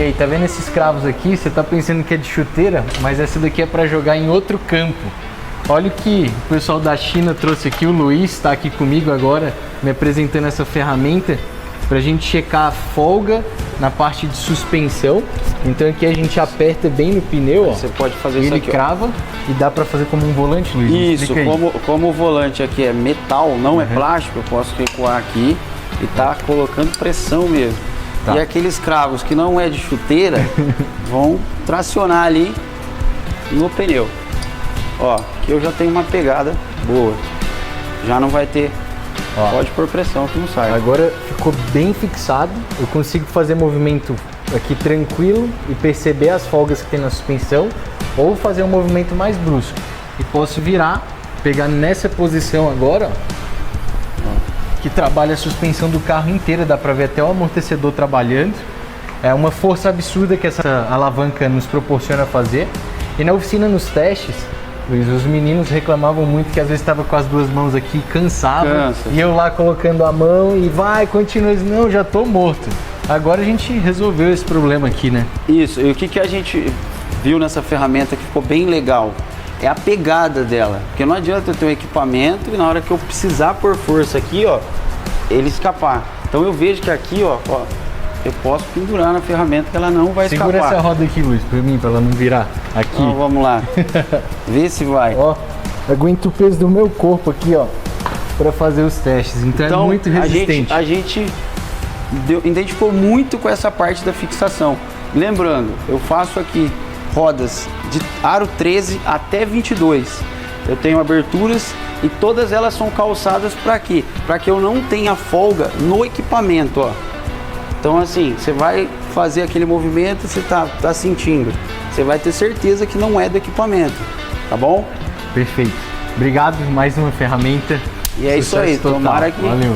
E aí, tá vendo esses cravos aqui? Você tá pensando que é de chuteira, mas essa daqui é para jogar em outro campo. Olha o que o pessoal da China trouxe aqui, o Luiz está aqui comigo agora, me apresentando essa ferramenta para a gente checar a folga na parte de suspensão. Então aqui a gente aperta bem no pneu, ó. Você pode fazer e isso ele aqui, crava e dá para fazer como um volante, Luiz. Isso, como o volante aqui é metal, não é plástico, eu posso recuar aqui e tá colocando pressão mesmo. Tá. E aqueles cravos que não é de chuteira vão tracionar ali no pneu. Ó, aqui eu já tenho uma pegada boa. Já não vai ter. Ó, pode pôr pressão que não sai. Agora ficou bem fixado. Eu consigo fazer movimento aqui tranquilo e perceber as folgas que tem na suspensão, ou fazer um movimento mais brusco. E posso virar, pegar nessa posição agora, ó, que trabalha a suspensão do carro inteira. Dá pra ver até o amortecedor trabalhando. É uma força absurda que essa alavanca nos proporciona fazer. E na oficina, nos testes, Luiz, os meninos reclamavam muito que às vezes estava com as duas mãos aqui, cansava, e eu lá colocando a mão e vai, continua, não, já tô morto. Agora a gente resolveu esse problema aqui, né? Isso, e o que a gente viu nessa ferramenta que ficou bem legal é a pegada dela, porque não adianta eu ter um equipamento e na hora que eu precisar pôr força aqui, ó, ele escapar. Então eu vejo que aqui, ó, eu posso pendurar na ferramenta que ela não vai escapar. Segura essa roda aqui, Luiz, pra mim, pra ela não virar aqui. Então vamos lá, vê se vai. Ó, aguenta o peso do meu corpo aqui, ó, pra fazer os testes, então é muito resistente. A gente identificou muito com essa parte da fixação. Lembrando, eu faço aqui rodas de aro 13 até 22. Eu tenho aberturas e todas elas são calçadas para quê? Para que eu não tenha folga no equipamento, ó. Então assim, você vai fazer aquele movimento, você tá sentindo. Você vai ter certeza que não é do equipamento, tá bom? Perfeito. Obrigado, mais uma ferramenta. E é isso aí, tomara que... Valeu.